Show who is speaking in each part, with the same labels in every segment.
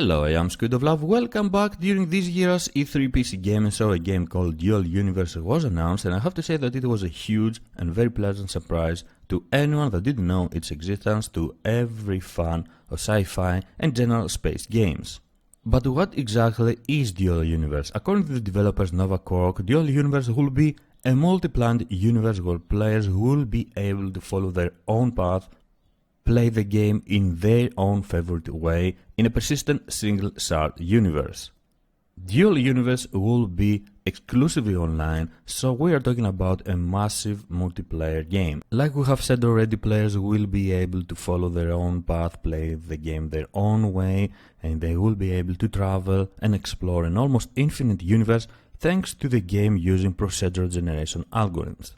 Speaker 1: Hello, I am SquidofLove. Welcome back. During this year's E3 PC Gaming Show, a game called Dual Universe was announced, and I have to say that it was a huge and very pleasant surprise to anyone that didn't know its existence, to every fan of sci-fi and general space games. But what exactly is Dual Universe? According to the developers Nova Cork, Dual Universe will be a multi-planned universe where players will be able to follow their own path, play the game in their own favorite way in a persistent single-shard universe. Dual Universe will be exclusively online, so we are talking about a massive multiplayer game. Like we have said already, players will be able to follow their own path, play the game their own way, and they will be able to travel and explore an almost infinite universe thanks to the game using procedural generation algorithms.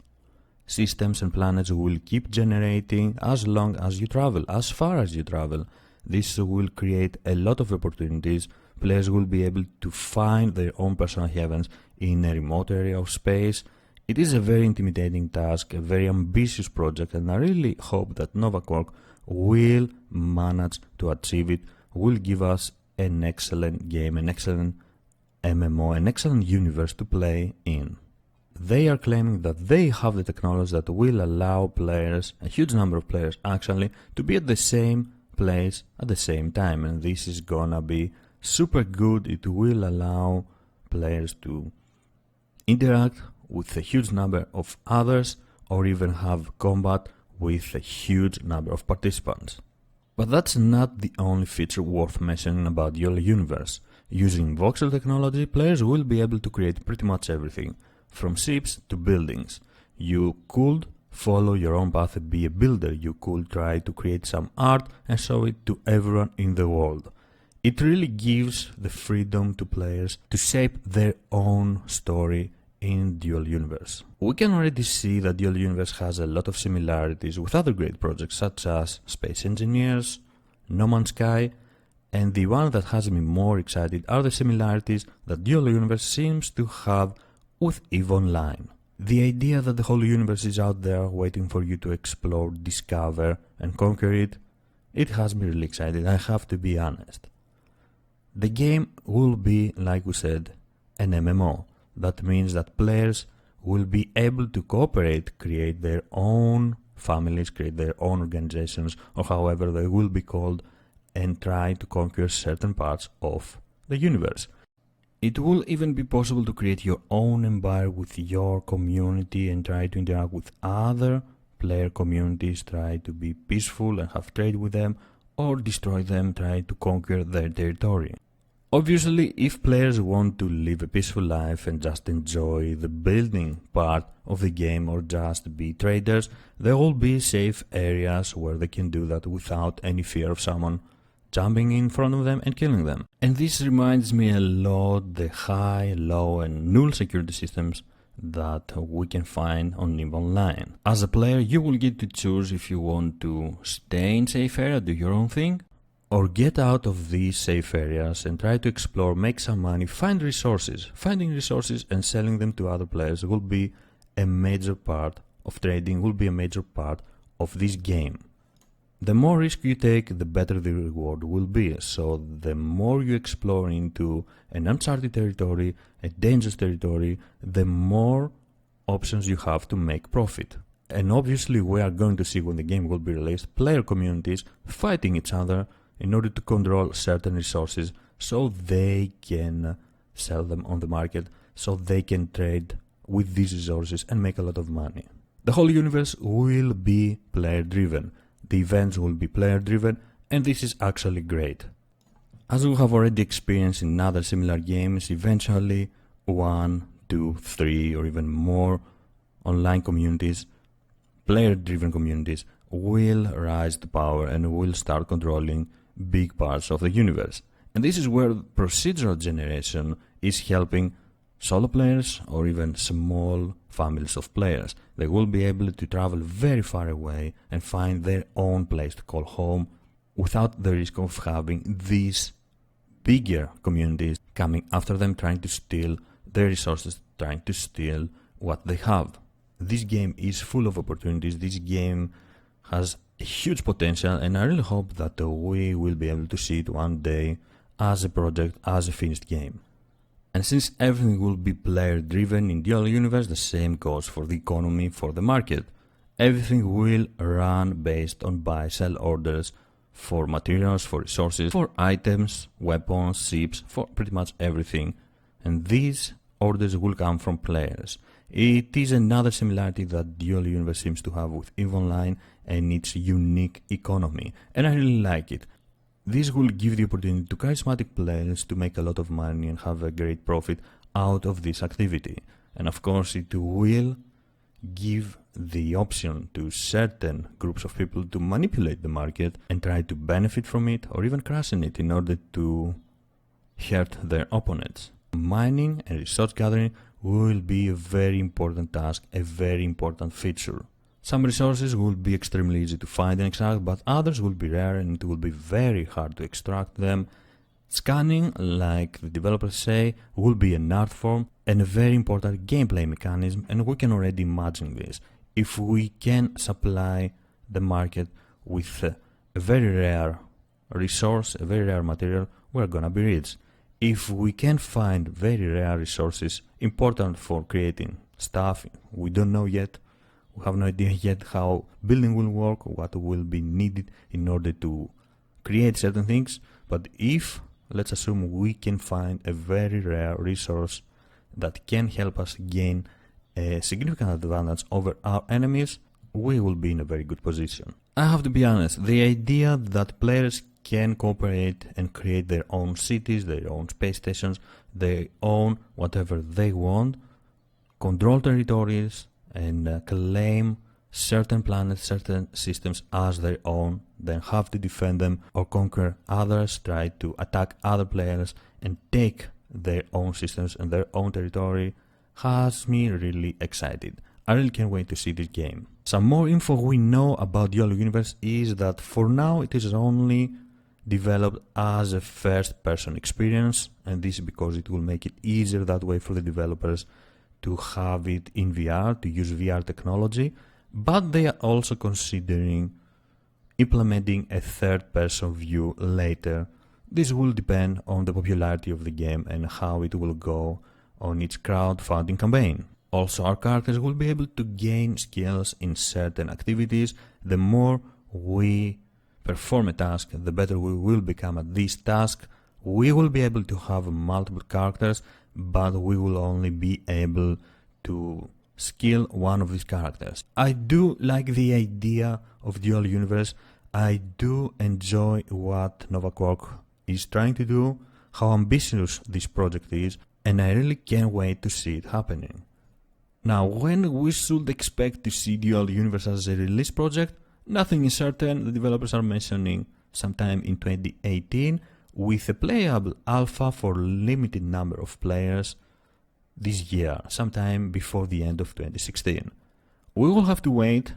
Speaker 1: Systems and planets will keep generating as long as you travel, as far as you travel. This will create a lot of opportunities. Players will be able to find their own personal heavens in a remote area of space. It is a very intimidating task, a very ambitious project, and I really hope that Nova Cork will manage to achieve it, will give us an excellent game, an excellent MMO, an excellent universe to play in. They are claiming that they have the technology that will allow players, a huge number of players actually, to be at the same place at the same time, and this is gonna be super good. It will allow players to interact with a huge number of others or even have combat with a huge number of participants. But that's not the only feature worth mentioning about Dual Universe. Using voxel technology, players will be able to create pretty much everything, from ships to buildings. You could follow your own path and be a builder. You could try to create some art and show it to everyone in the world. It really gives the freedom to players to shape their own story in Dual Universe. We can already see that Dual Universe has a lot of similarities with other great projects such as Space Engineers, No Man's Sky, and the one that has me more excited are the similarities that Dual Universe seems to have with EVE Online. The idea that the whole universe is out there waiting for you to explore, discover and conquer it, it has me really excited, I have to be honest. The game will be, like we said, an MMO. That means that players will be able to cooperate, create their own families, create their own organizations, or however they will be called, and try to conquer certain parts of the universe. It will even be possible to create your own empire with your community and try to interact with other player communities, try to be peaceful and have trade with them, or destroy them, try to conquer their territory. Obviously, if players want to live a peaceful life and just enjoy the building part of the game or just be traders, there will be safe areas where they can do that without any fear of someone jumping in front of them and killing them. And this reminds me a lot the high, low and null security systems that we can find on EVE Online. As a player, you will get to choose if you want to stay in safe area, do your own thing, or get out of these safe areas and try to explore, make some money, find resources. Finding resources and selling them to other players will be a major part of trading, will be a major part of this game. The more risk you take, the better the reward will be. So the more you explore into an uncharted territory, a dangerous territory, the more options you have to make profit. And obviously we are going to see when the game will be released, player communities fighting each other in order to control certain resources so they can sell them on the market, so they can trade with these resources and make a lot of money. The whole universe will be player driven. The events will be player driven, and this is actually great. As we have already experienced in other similar games, eventually 1, 2, 3 or even more online communities, player driven communities, will rise to power and will start controlling big parts of the universe. And this is where procedural generation is helping solo players or even small families of players. They will be able to travel very far away and find their own place to call home without the risk of having these bigger communities coming after them, trying to steal their resources, trying to steal what they have. This game is full of opportunities. This game has a huge potential, and I really hope that we will be able to see it one day as a project, as a finished game. And since everything will be player driven in Dual Universe, the same goes for the economy, for the market. Everything will run based on buy-sell orders for materials, for resources, for items, weapons, ships, for pretty much everything. And these orders will come from players. It is another similarity that Dual Universe seems to have with EVE Online and its unique economy. And I really like it. This will give the opportunity to charismatic players to make a lot of money and have a great profit out of this activity. And of course it will give the option to certain groups of people to manipulate the market and try to benefit from it or even crash in it in order to hurt their opponents. Mining and resource gathering will be a very important task, a very important feature. Some resources will be extremely easy to find and extract, but others will be rare and it will be very hard to extract them. Scanning, like the developers say, will be an art form and a very important gameplay mechanism, and we can already imagine this. If we can supply the market with a very rare resource, a very rare material, we're gonna be rich. If we can find very rare resources important for creating stuff, we don't know yet. We have no idea yet how building will work, what will be needed in order to create certain things. But if, let's assume, we can find a very rare resource that can help us gain a significant advantage over our enemies, we will be in a very good position. I have to be honest, the idea that players can cooperate and create their own cities, their own space stations, their own whatever they want, control territories, and claim certain planets, certain systems as their own, then have to defend them or conquer others, try to attack other players and take their own systems and their own territory, has me really excited. I really can't wait to see this game. Some more info we know about Dual Universe is that for now it is only developed as a first-person experience, and this is because it will make it easier that way for the developers to have it in VR, to use VR technology, but they are also considering implementing a third-person view later. This will depend on the popularity of the game and how it will go on its crowdfunding campaign. Also, our characters will be able to gain skills in certain activities. The more we perform a task, the better we will become at this task. We will be able to have multiple characters, but we will only be able to skill one of these characters. I do like the idea of Dual Universe. I do enjoy what Nova Quark is trying to do, how ambitious this project is, and I really can't wait to see it happening. Now, when we should expect to see Dual Universe as a release project, nothing is certain. The developers are mentioning sometime in 2018 with a playable alpha for limited number of players this year, sometime before the end of 2016. We will have to wait.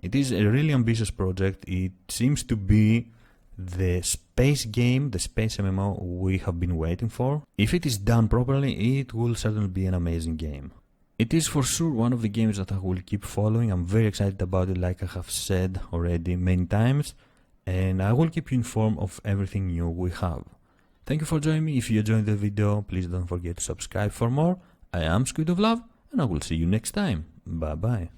Speaker 1: It is a really ambitious project. It seems to be the space game, the space MMO we have been waiting for. If it is done properly, it will certainly be an amazing game. It is for sure one of the games that I will keep following. I'm very excited about it, like I have said already many times, and I will keep you informed of everything new we have. Thank you for joining me. If you enjoyed the video, please don't forget to subscribe for more. I am SquidofLove, and I will see you next time. Bye bye.